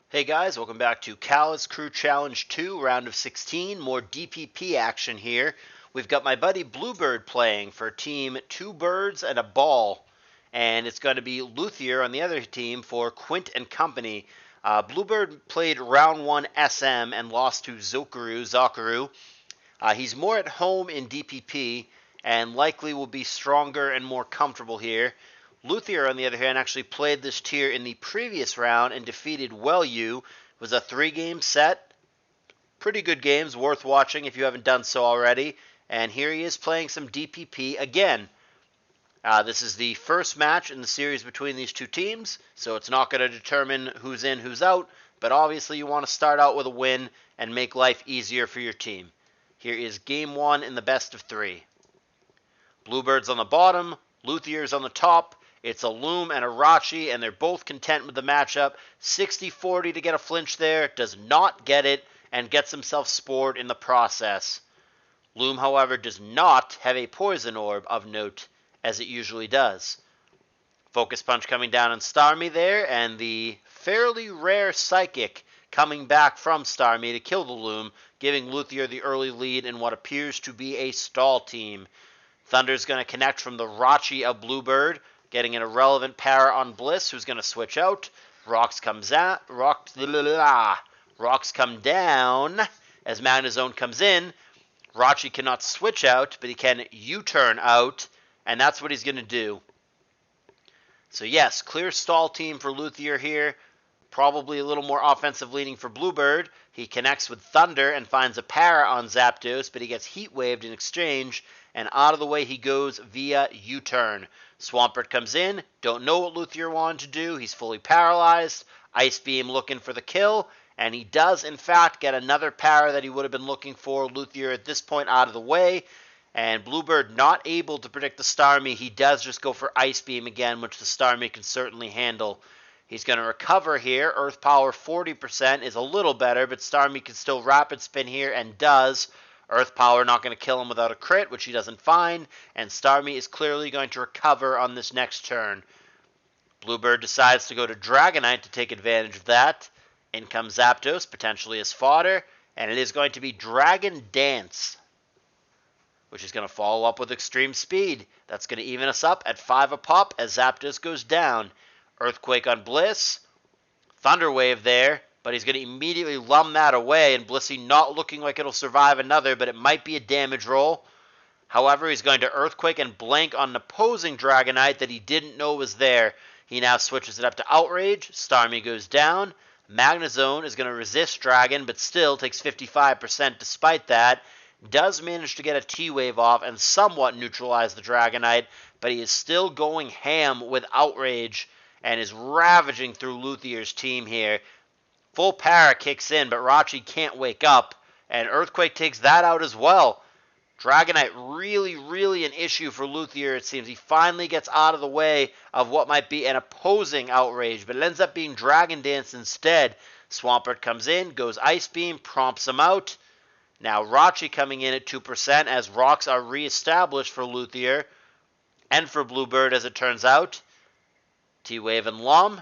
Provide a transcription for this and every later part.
Hey guys, welcome back to Cal's Crew Challenge 2, round of 16. More DPP action here. We've got my buddy BluBird playing for team 2 birds and a ball. And it's going to be Luthier on the other team for Quint and Company. BluBird played round 1 SM and lost to Zakaru. He's more at home in DPP and likely will be stronger and more comfortable here. Luthier, on the other hand, actually played this tier in the previous round and defeated It was a 3-game set. Pretty good games, worth watching if you haven't done so already. And here he is playing some DPP again. This is the first match in the series between these two teams, so it's not going to determine who's in, who's out. But obviously you want to start out with a win and make life easier for your team. Here is game 1 in the best of 3. BluBird's on the bottom, Luthier's on the top. It's a Loom and a Rachi, and they're both content with the matchup. 60-40 to get a flinch there. Does not get it, and gets himself spored in the process. Loom, however, does not have a Poison Orb of note, as it usually does. Focus Punch coming down on Starmie there, and the fairly rare Psychic coming back from Starmie to kill the Loom, giving Luthier the early lead in what appears to be a stall team. Thunder's going to connect from the Rachi of BluBird, getting an irrelevant power on Bliss, who's going to switch out. Rocks come down as Magnezone comes in. Rachi cannot switch out, but he can U-turn out, and that's what he's going to do. So yes, clear stall team for Luthier here. Probably a little more offensive leaning for BluBird. He connects with Thunder and finds a para on Zapdos, but he gets heat waved in exchange, and out of the way he goes via U-turn. Swampert comes in, don't know what Luthier wanted to do, he's fully paralyzed. Ice Beam looking for the kill, and he does in fact get another para that he would have been looking for. Luthier at this point out of the way, and BluBird not able to predict the Starmie. He does just go for Ice Beam again, which the Starmie can certainly handle. He's going to recover here. Earth Power 40% is a little better, but Starmie can still Rapid Spin here and does. Earth Power not going to kill him without a crit, which he doesn't find, and Starmie is clearly going to recover on this next turn. BluBird decides to go to Dragonite to take advantage of that. In comes Zapdos, potentially as fodder, and it is going to be Dragon Dance, which is going to follow up with Extreme Speed. That's going to even us up at 5 a pop as Zapdos goes down. Earthquake on Bliss. Thunder Wave there, but he's going to immediately lum that away, and Blissey not looking like it'll survive another, but it might be a damage roll. However, he's going to Earthquake and Blank on an opposing Dragonite that he didn't know was there. He now switches it up to Outrage. Starmie goes down. Magnezone is going to resist Dragon, but still takes 55% despite that. Does manage to get a T-Wave off and somewhat neutralize the Dragonite, but he is still going ham with Outrage and is ravaging through Luthier's team here. Full para kicks in, but Rachi can't wake up, and Earthquake takes that out as well. Dragonite really an issue for Luthier, it seems. He finally gets out of the way of what might be an opposing Outrage, but it ends up being Dragon Dance instead. Swampert comes in, goes Ice Beam, prompts him out. Now Rachi coming in at 2% as rocks are reestablished for Luthier, and for BluBird as it turns out. T-Wave and Lum.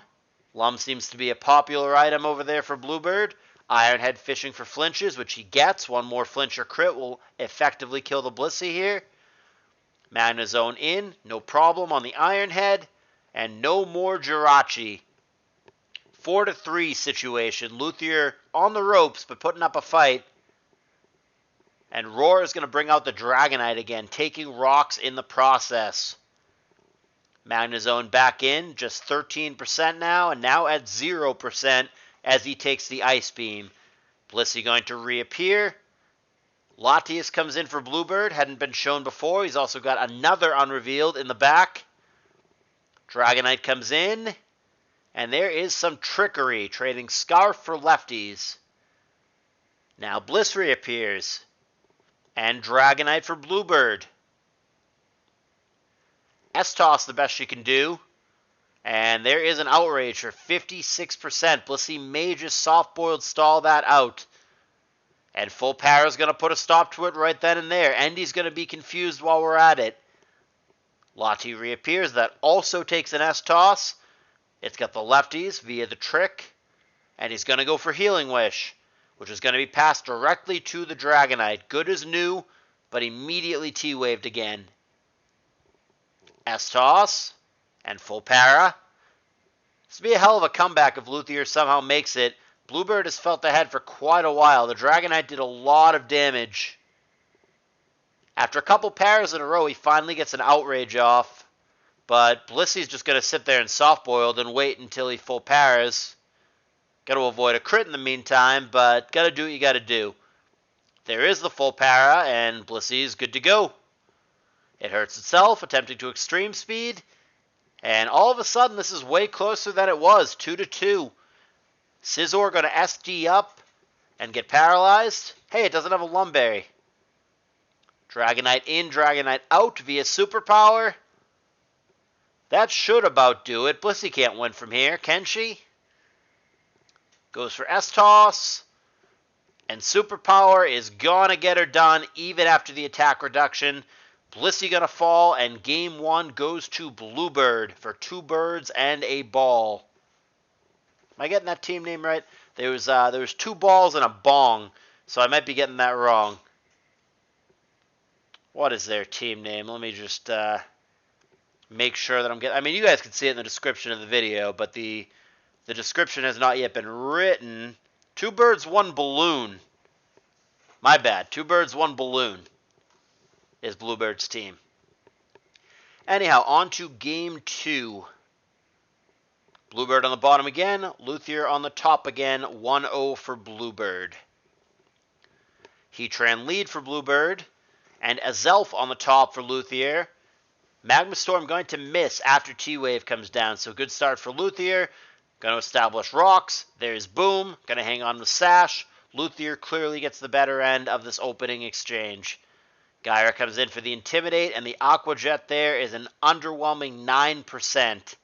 Lum seems to be a popular item over there for BluBird. Ironhead fishing for flinches, which he gets. One more flinch or crit will effectively kill the Blissey here. Magnezone in, no problem on the Ironhead. And no more Jirachi. 4-3 situation. Luthier on the ropes, but putting up a fight. And Roar is going to bring out the Dragonite again, taking rocks in the process. Magnezone back in, just 13% now, and now at 0% as he takes the Ice Beam. Blissey going to reappear. Latias comes in for BluBird, hadn't been shown before. He's also got another unrevealed in the back. Dragonite comes in, and there is some trickery, trading Scarf for lefties. Now Bliss reappears, and Dragonite for BluBird. S-Toss the best she can do. And there is an Outrage for 56%. Blissey may just soft-boiled stall that out. And full power is going to put a stop to it right then and there. Endy's going to be confused while we're at it. Lati reappears. That also takes an S-Toss. It's got the lefties via the trick. And he's going to go for Healing Wish, which is going to be passed directly to the Dragonite. Good as new, but immediately T-Waved again. S-Toss, and full para. This would be a hell of a comeback if Luthier somehow makes it. BluBird has felt ahead for quite a while. The Dragonite did a lot of damage. After a couple pairs in a row, he finally gets an Outrage off. But Blissy's just going to sit there and soft-boiled and wait until he full paras. Got to avoid a crit in the meantime, but got to do what you got to do. There is the full para, and Blissy's good to go. It hurts itself, attempting to extreme speed. And all of a sudden, this is way closer than it was, 2-2. Scizor going to SD up and get paralyzed. Hey, it doesn't have a Lumberry. Dragonite in, Dragonite out via Superpower. That should about do it. Blissey can't win from here, can she? Goes for S-Toss. And Superpower is going to get her done even after the attack reduction. Blissey going to fall, and game 1 goes to BluBird for 2 birds and a ball. Am I getting that team name right? There was 2 balls and a bong, so I might be getting that wrong. What is their team name? Let me just make sure that I'm getting... I mean, you guys can see it in the description of the video, but the description has not yet been written. 2 birds, 1 balloon. My bad. 2 birds, 1 balloon is BluBird's team. Anyhow, on to game 2. BluBird on the bottom again. Luthier on the top again. 1-0 for BluBird. Heatran lead for BluBird. And Azelf on the top for Luthier. Magma Storm going to miss after T-Wave comes down. So good start for Luthier. Going to establish rocks. There's Boom. Going to hang on with Sash. Luthier clearly gets the better end of this opening exchange. Gyra comes in for the Intimidate, and the Aqua Jet there is an underwhelming 9%.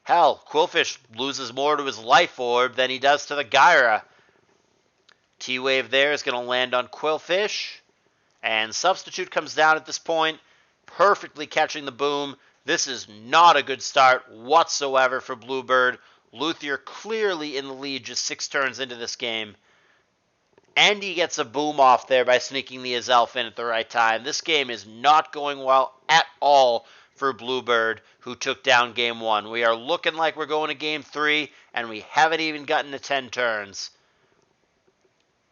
Hell, Qwilfish loses more to his Life Orb than he does to the Gyra. T-Wave there is going to land on Qwilfish. And Substitute comes down at this point, perfectly catching the Boom. This is not a good start whatsoever for BluBird. Luthier clearly in the lead just 6 turns into this game. And he gets a Boom off there by sneaking the Azelf in at the right time. This game is not going well at all for BluBird, who took down game 1. We are looking like we're going to game 3, and we haven't even gotten to 10 turns.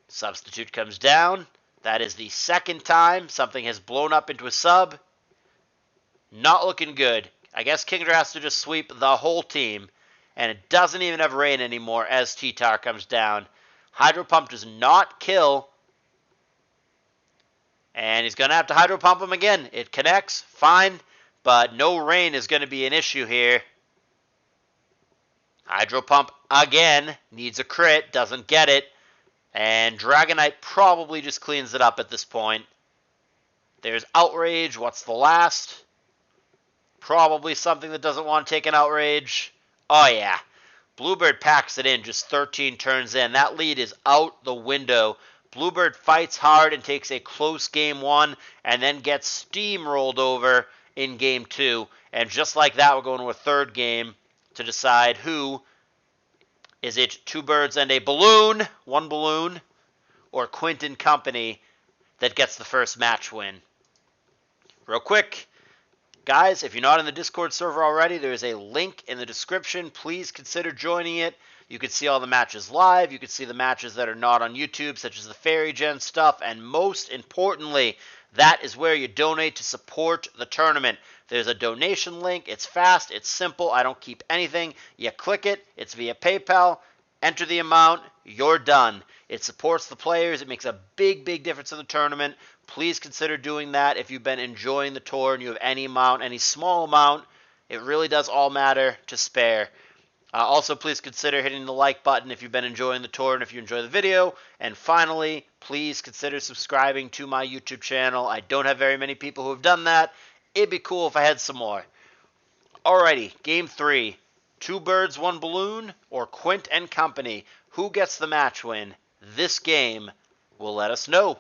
Substitute comes down. That is the second time something has blown up into a sub. Not looking good. I guess Kingdra has to just sweep the whole team. And it doesn't even have rain anymore as T-Tar comes down. Hydro Pump does not kill. And he's going to have to Hydro Pump him again. It connects, fine. But no rain is going to be an issue here. Hydro Pump again. Needs a crit, doesn't get it. And Dragonite probably just cleans it up at this point. There's Outrage. What's the last? Probably something that doesn't want to take an Outrage. Oh, yeah. BluBird packs it in just 13 turns in. That lead is out the window. BluBird fights hard and takes a close game 1 and then gets steamrolled over in game 2. And just like that, we're going to a third game to decide who. Is it 2 birds and a balloon, 1 balloon, or Quint and Company that gets the first match win? Real quick, guys, if you're not in the Discord server already, there is a link in the description. Please consider joining it. You can see all the matches live. You can see the matches that are not on YouTube, such as the Fairy Gen stuff. And most importantly, that is where you donate to support the tournament. There's a donation link. It's fast. It's simple. I don't keep anything. You click it. It's via PayPal. Enter the amount. You're done. It supports the players. It makes a big, big difference in the tournament. Please consider doing that if you've been enjoying the tour and you have any amount, any small amount. It really does all matter to spare. Also, please consider hitting the like button if you've been enjoying the tour and if you enjoy the video. And finally, please consider subscribing to my YouTube channel. I don't have very many people who have done that. It'd be cool if I had some more. Alrighty, game 3. 2 birds, 1 balloon, or Quint and Company. Who gets the match win? This game will let us know.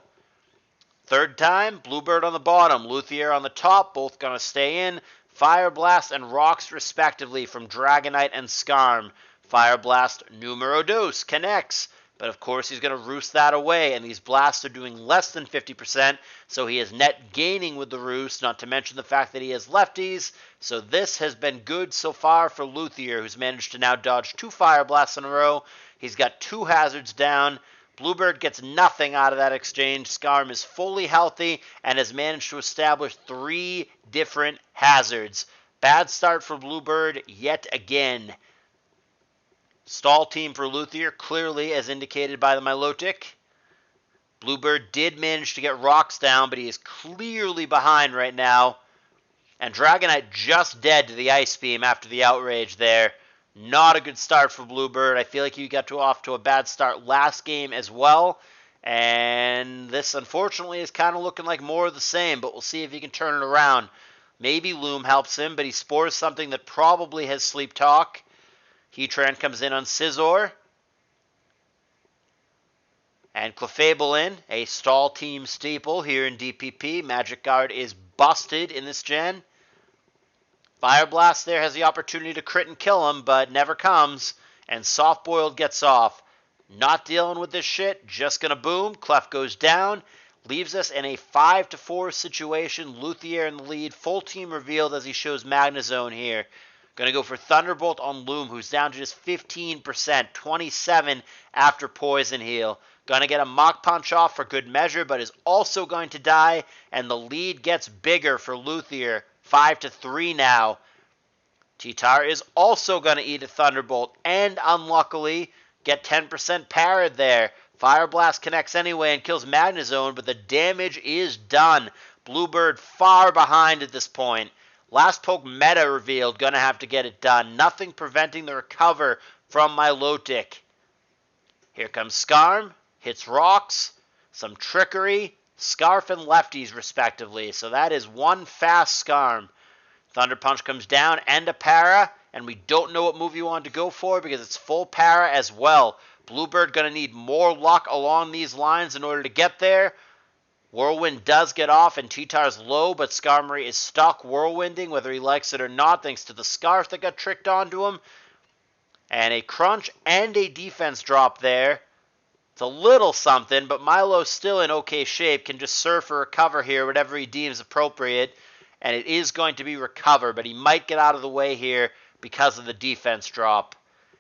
Third time, BluBird on the bottom, Luthier on the top, both going to stay in. Fire Blast and Rocks respectively from Dragonite and Skarm. Fire Blast numero dos connects. But of course he's going to roost that away, and these blasts are doing less than 50%, so he is net gaining with the roost, not to mention the fact that he has lefties. So this has been good so far for Luthier, who's managed to now dodge 2 Fire Blasts in a row. He's got 2 hazards down. BluBird gets nothing out of that exchange. Scarm is fully healthy and has managed to establish 3 different hazards. Bad start for BluBird yet again. Stall team for Luthier, clearly as indicated by the Milotic. BluBird did manage to get rocks down, but he is clearly behind right now. And Dragonite just dead to the Ice Beam after the outrage there. Not a good start for BluBird. I feel like he got off to a bad start last game as well. And this, unfortunately, is kind of looking like more of the same, but we'll see if he can turn it around. Maybe Loom helps him, but he spores something that probably has Sleep Talk. Heatran comes in on Scizor. And Clefable in, a stall team staple here in DPP. Magic Guard is busted in this gen. Fire Blast there has the opportunity to crit and kill him, but never comes. And Soft Boiled gets off. Not dealing with this shit, just gonna boom. Clef goes down. Leaves us in a 5-4 situation. Luthier in the lead. Full team revealed as he shows Magnezone here. Going to go for Thunderbolt on Loom, who's down to just 15%, 27 after Poison Heal. Going to get a Mach Punch off for good measure, but is also going to die, and the lead gets bigger for Luthier, 5-3 now. T-Tar is also going to eat a Thunderbolt, and unluckily get 10% parried there. Fire Blast connects anyway and kills Magnezone, but the damage is done. BluBird far behind at this point. Last poke meta revealed, gonna have to get it done. Nothing preventing the recover from Milotic. Here comes Scarm, hits rocks, some trickery, Scarf and lefties respectively. So that is one fast Scarm. Thunder Punch comes down and a para, and we don't know what move you want to go for because it's full para as well. BluBird gonna need more luck along these lines in order to get there. Whirlwind does get off, and T-Tar's low, but Skarmory is stuck whirlwinding, whether he likes it or not, thanks to the Scarf that got tricked onto him. And a crunch and a defense drop there. It's a little something, but Milo's still in okay shape, can just surf or recover here, whatever he deems appropriate. And it is going to be recover, but he might get out of the way here because of the defense drop.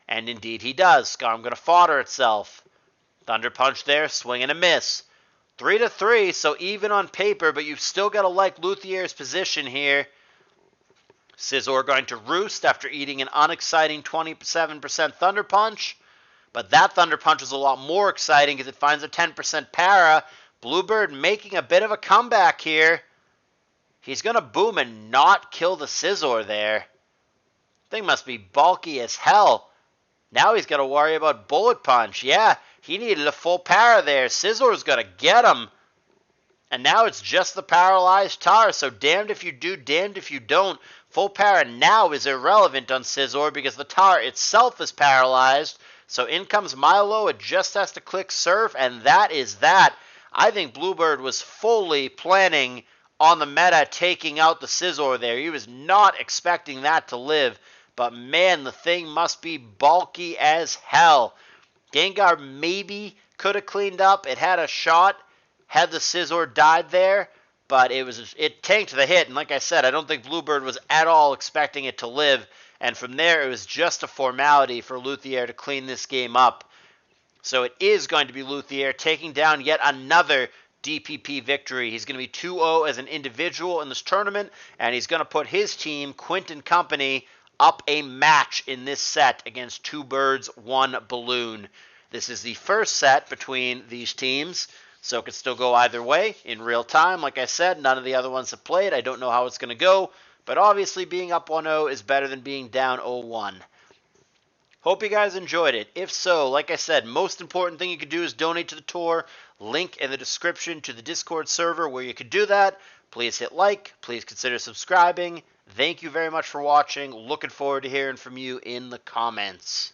And indeed he does. Skarm going to fodder itself. Thunder Punch there, swing and a miss. 3-3, so even on paper, but you've still got to like Luthier's position here. Scizor going to roost after eating an unexciting 27% Thunder Punch. But that Thunder Punch is a lot more exciting because it finds a 10% para. BluBird making a bit of a comeback here. He's going to boom and not kill the Scizor there. Thing must be bulky as hell. Now he's got to worry about Bullet Punch. Yeah, he needed a full para there. Scizor's going to get him. And now it's just the paralyzed Tar. So damned if you do, damned if you don't. Full para now is irrelevant on Scizor because the Tar itself is paralyzed. So in comes Milo. It just has to click Surf, and that is that. I think BluBird was fully planning on the meta taking out the Scizor there. He was not expecting that to live. But man, the thing must be bulky as hell. Gengar maybe could have cleaned up. It had a shot had the Scizor died there, but it tanked the hit. And like I said, I don't think BluBird was at all expecting it to live. And from there, it was just a formality for Luthier to clean this game up. So it is going to be Luthier taking down yet another DPP victory. He's going to be 2-0 as an individual in this tournament, and he's going to put his team, Quint and Company, up a match in this set against 2 birds, 1 balloon. This is the first set between these teams, so it could still go either way in real time. Like I said, none of the other ones have played. I don't know how it's going to go, but obviously being up 1-0 is better than being down 0-1. Hope you guys enjoyed it. If so, like I said, most important thing you could do is donate to the tour. Link in the description to the Discord server where you could do that. Please hit like. Please consider subscribing. Thank you very much for watching. Looking forward to hearing from you in the comments.